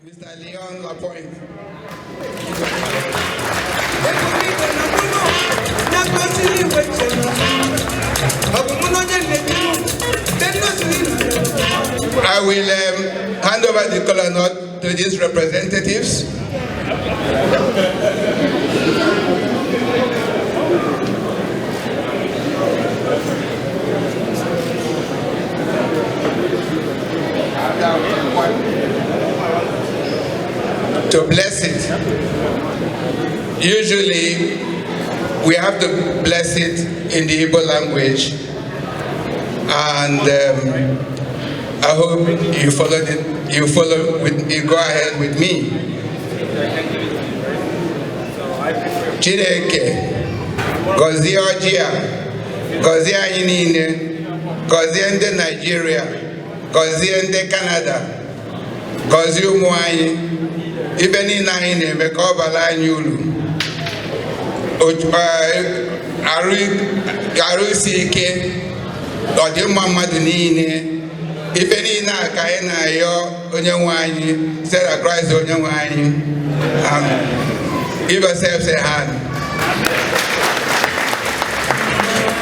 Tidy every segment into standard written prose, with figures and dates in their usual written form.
Mr. Leon Lapointe. I will hand over the color note to these representatives. To bless it. Usually, we have to bless it in the Igbo language, and I hope you follow it. You go ahead with me. Chineke, gozie ojia, gozie anyị niile, gozie ndị Nigeria, gozie ndị Canada, gozie ụmụ anyị. Ibe niile anyị na-eme ka ọ bara anyị uru. Arụ isi ike, ọdịmma mmadụ niile. Ibe niile a ka anyị na-ayọ onye nwe anyị, Sarah Christ onye nwe anyị. Give yourselves a hand.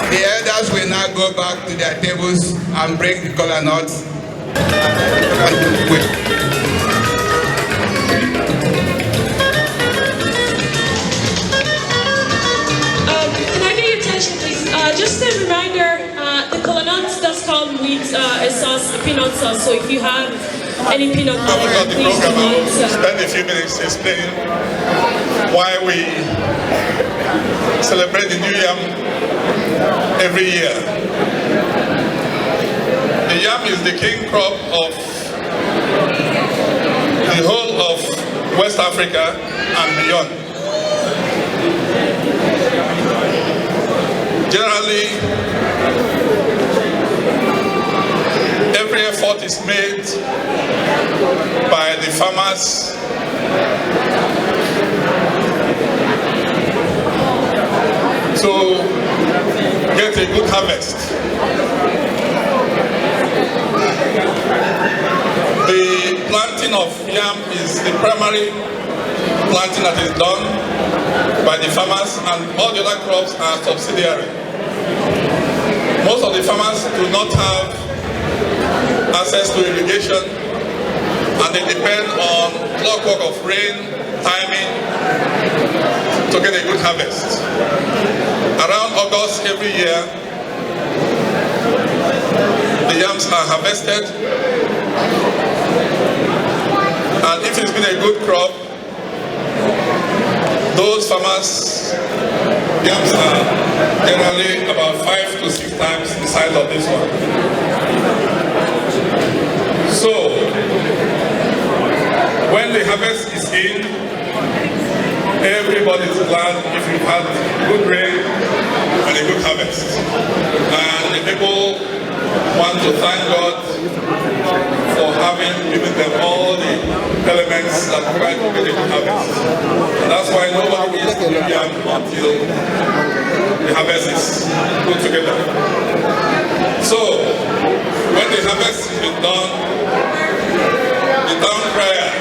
The elders will now go back to their tables and break the kola nuts. Just a reminder, the kola nuts does come with a sauce, a peanut sauce. So if you have any peanut butter, please do not. Spend a few minutes explaining why we celebrate the New Yam every year. The yam is the king crop of the whole of West Africa and beyond. Generally, every effort is made by the farmers to get a good harvest. The planting of yam is the primary planting that is done by the farmers, and all the other crops are subsidiary. Most of the farmers do not have access to irrigation, and they depend on clockwork of rain, timing, to get a good harvest. Around August every year, the yams are harvested, and if it's been a good crop, those farmers' yams are generally about 5 to 6 times the size of this one. So, when the harvest is in, everybody is glad if you've had good rain and a good harvest. And the people want to thank God for having given them all the elements that provide for getting good harvest. And that's why nobody eats the yam until the harvest is put together. So, when the harvest has been done, the town crier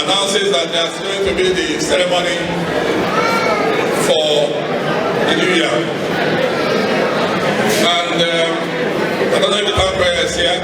announces that there's going to be the ceremony for the New Year. And I don't know if the town crier is here.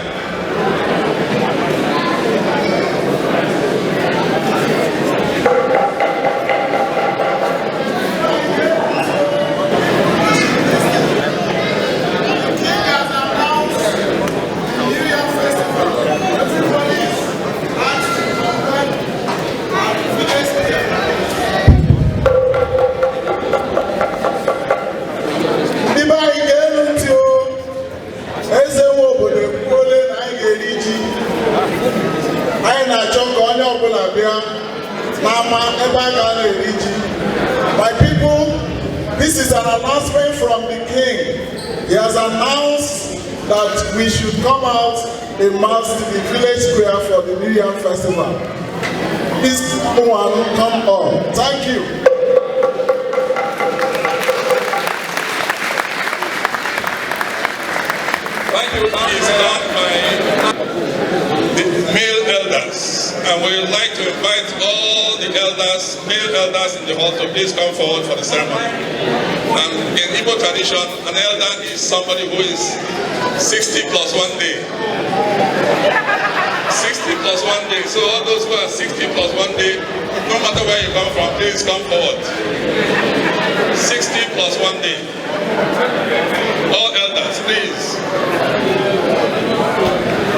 My people, this is an announcement from the king. He has announced that we should come out in mass to the village square for the New Yam Festival. Please, one, come on. Thank you. Thank you. It's done by the male elders. elders. And we would like to invite all the elders, male elders in the hall to please come forward for the ceremony. And in Igbo tradition, an elder is somebody who is 60 plus 1 day. 60 plus 1 day. So all those who are 60 plus 1 day, no matter where you come from, please come forward. 60 plus 1 day. All elders, please.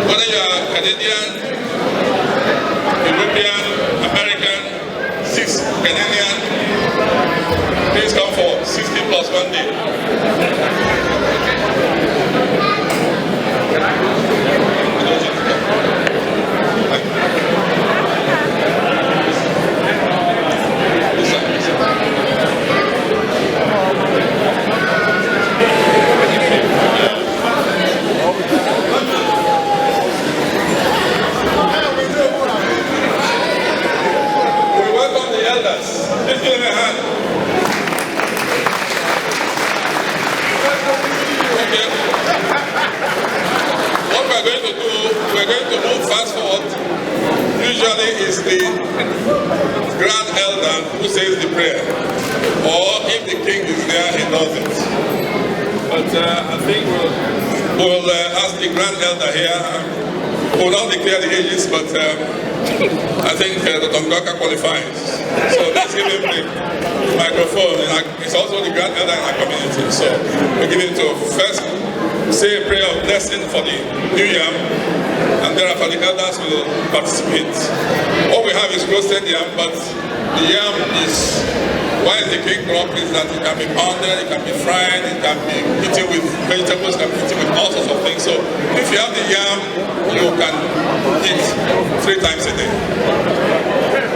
Whether you are Canadian, European, American, 6 Canadian, please come forward. 60 plus 1 day. Usually is the grand elder who says the prayer, or if the king is there, he does it. But I think we'll ask the grand elder here. We'll not declare the ages, but I think the Tongaka qualifies. So let's give him the microphone. It's also the grand elder in our community. So we give him to first say a prayer of blessing for the new yam, and thereafter the elders will participate. What we have is roasted yam, but the yam is, why is the king crop is that it can be pounded, it can be fried, it can be eaten with vegetables, it can be eaten with all sorts of things. So if you have the yam, you can eat 3 times a day.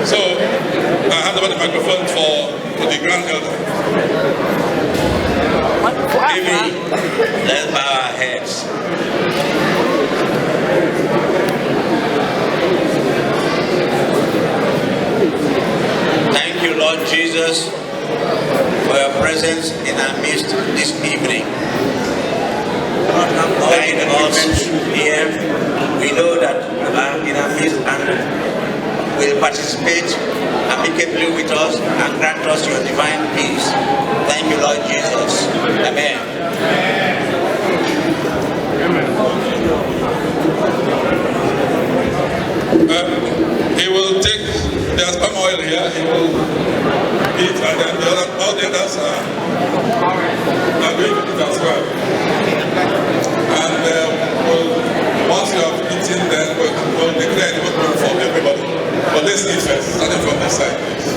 So I hand over the microphone to the grand elder. Let's bow our heads. Thank you, Lord Jesus, for your presence in our midst this evening. Guide us here. We know that you are in our midst and will participate amicably with us and grant us your divine peace. Thank you, Lord Jesus. Amen. He will take, there's palm oil here, he will eat, and then all the others are going to eat as well. And once you have eaten, then we'll declare the vote for everybody. But let's eat first, starting from this side, please.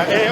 Hey,